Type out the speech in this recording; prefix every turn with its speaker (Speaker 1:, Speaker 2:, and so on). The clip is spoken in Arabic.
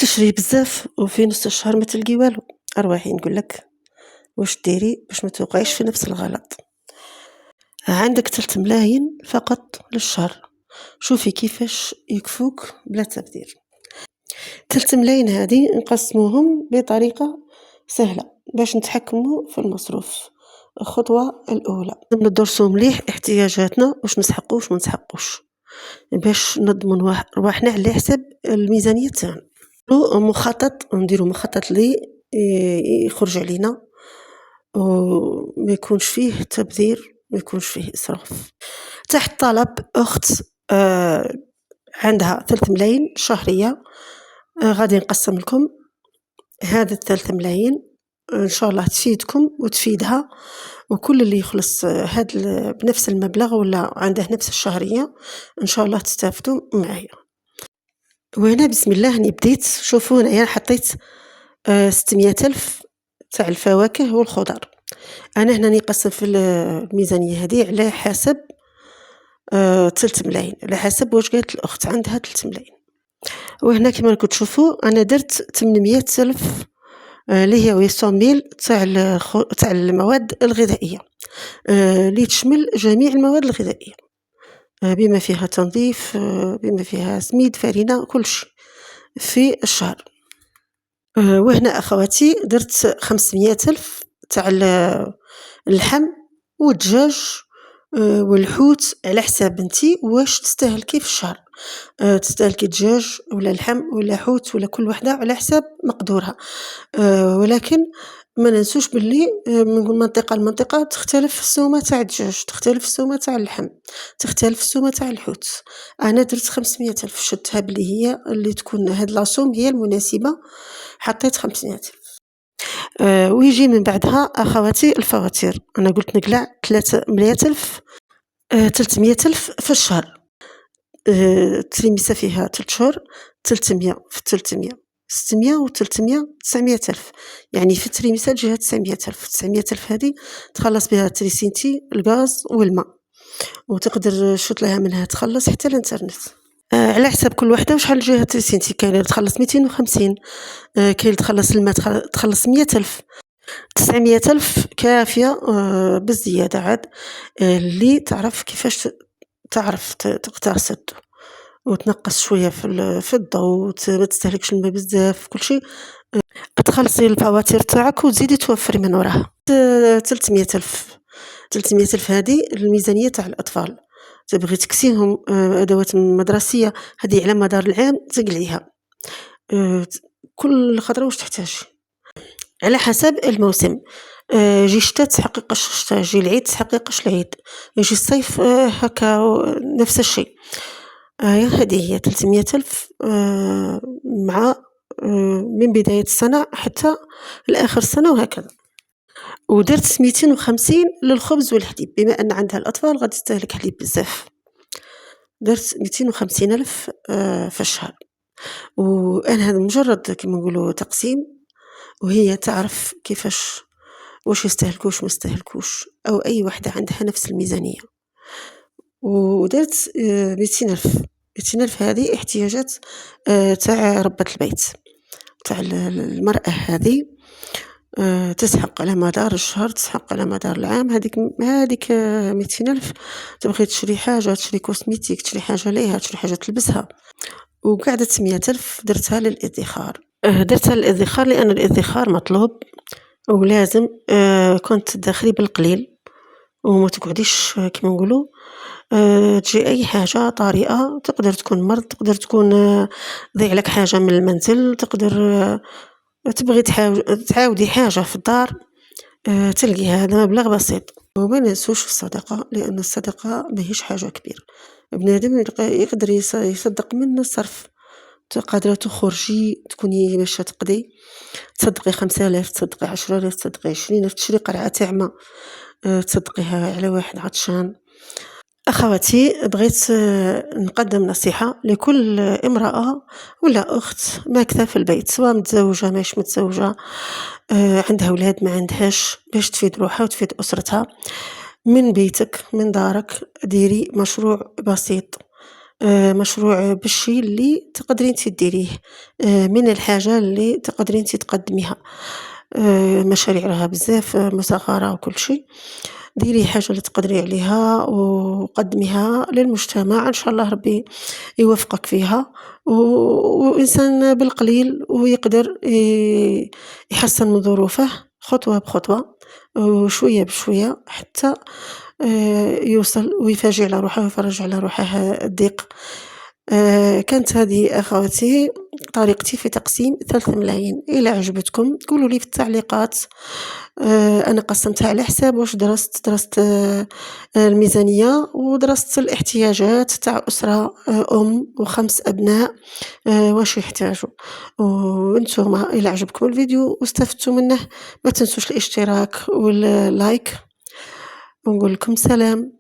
Speaker 1: تشري بزاف وفي نص الشهر ما تلقي والو. أرواحي نقول لك واش ديري باش ما توقعيش في نفس الغلط. عندك 3 ملايين فقط للشهر، شوفي كيفاش يكفوك بلا تبذير. 3 ملايين هذه نقسموهم بطريقة سهلة باش نتحكموا في المصروف. الخطوة الأولى ندرسوا مليح احتياجاتنا واش نسحقوا واش ما نسحقوش باش نضمنوا رواحنا على حساب الميزانية تاعنا. نديرو مخطط لي يخرج علينا وما يكونش فيه تبذير، ما يكونش فيه إسراف. تحت طلب أخت عندها 3 ملايين شهرية، غادي نقسم لكم هذا 3 ملايين إن شاء الله تفيدكم وتفيدها، وكل اللي يخلص بنفس المبلغ ولا عنده نفس الشهرية إن شاء الله تستافدوا معايا. وهنا بسم الله هني بديت. شوفوا هنايا حطيت 600,000 تاع الفواكه والخضر. أنا هنا نقسم في الميزانية هذه على حسب 3 ملايين، على حسب واش قالت الأخت عندها 3 ملايين. وهنا كما راكم تشوفوا أنا درت 800,000 اللي هي 800,000 تاع المواد الغذائية اللي تشمل جميع المواد الغذائية بما فيها تنظيف، بما فيها سميد، فرينة، كل شيء في الشهر. وهنا أخواتي درت 500,000 تاع اللحم والدجاج والحوت على حساب انتي واش تستهلكي في الشهر. تستهلكي دجاج ولا لحم ولا حوت ولا كل وحدة على حساب مقدورها. ولكن ما ننسوش باللي من منطقة لمنطقة تختلف السومة تاع الدجاج، تختلف السومة تاع اللحم، تختلف السومة تاع الحوت. أنا درت 500,000 شدتها باللي هي اللي تكون هاد لاسوم هي المناسبة، حطيت 500,000. ويجي من بعدها أخواتي الفواتير. أنا قلت نقلع 300,000 300,000 في الشهر. التريميسة فيها 3 شهور، 300 في 300 600 و300 900,000، يعني في التريميسة تجيها 900,000. 900,000 هذه تخلص بها تريسينتي، الغاز والماء، وتقدر شوت لها منها تخلص حتى الانترنت. على حساب كل وحده وشحال جهة تريسينتي. كاين اللي تخلص 250، كاين اللي تخلص الماء تخلص 100,000. 900,000 كافية بالزيادة عاد اللي تعرف كيفاش تعرف تقتصد وتنقص شوية في الضوء، ما تستهلكش الماء بزاف، كل شيء. تخلصي الفواتير تاعك وتزيدي توفري من وراها. 300,000 300,000 هذه الميزانية تاع الأطفال. تبغي تكسيهم أدوات مدرسية هذه على مدار العام تقليها كل خطرة واش تحتاج على حسب الموسم. يجي الشتاء تحقق قش الشتاء، يجي العيد تحقق قش العيد، يجي الصيف هكا نفس الشيء. هذه هي 300,000 مع من بداية السنة حتى لآخر السنة وهكذا. ودرت 250 للخبز والحليب بما أن عندها الأطفال غادي تستهلك حليب بزاف. درت 250,000 في الشهر. وأنا هذا مجرد كما نقولوا تقسيم، وهي تعرف كيفاش واش يستهلكوش ما يستهلكوش، أو أي وحدة عندها نفس الميزانية. ودرت 200,000. 200,000 هذه احتياجات تاع ربة البيت، تاع المرأة هذه تسحق على مدار الشهر، تسحق على مدار العام. هذيك 200,000 تبغي تشري حاجة، تشري كوسميتيك، تشري حاجة ليها، تشري حاجة تلبسها. وقاعدة 100,000 درتها للادخار. درتها للادخار لأن الادخار مطلوب ولازم. كنت تدخري بالقليل وما تقعديش كما نقولوا تجي أي حاجة طارئة، تقدر تكون مرض، تقدر تكون ضيع لك حاجة من المنزل، تقدر تبغي تعاودي حاجة في الدار تلقي هذا مبلغ بسيط. وما ننسوش الصدقة، لأن الصدقة ماهيش حاجة كبيرة. بنادم يقدر يصدق من الصرف. قادرة تخرجي تكوني باش تقضي تصدقي 5,000، تصدقي 10,000، تصدقي 20,000، تشري قرعة تاع ماء تصدقيها على واحد عطشان. أخواتي بغيت نقدم نصيحة لكل امرأة ولا أخت ماكثة في البيت، سواء متزوجة ماش متزوجة، عندها أولاد ما عندهاش، باش تفيد روحها وتفيد أسرتها. من بيتك من دارك ديري مشروع بسيط مشروع بالشي اللي تقدري انت ديريه، من الحاجة اللي تقدري انت تقدميها. مشاريع راها بزاف مصغرة وكل شي، ديري حاجة اللي تقدري عليها وقدميها للمجتمع، ان شاء الله ربي يوفقك فيها، وإنسان بالقليل ويقدر يحسن من ظروفه خطوة بخطوة وشوية بشوية حتى يوصل ويفاجئ على روحه ويفرج على روحه الضيق. كانت هذه أخواتي طريقتي في تقسيم 3 ملايين. إلى عجبتكم قولوا لي في التعليقات. أنا قسمتها على حساب واش درست الميزانية ودرست الاحتياجات تاع أسرة و5 أبناء، واش يحتاجوا. وانتوما إلى عجبكم الفيديو واستفدتوا منه ما تنسوش الاشتراك واللايك، ونقول لكم سلام.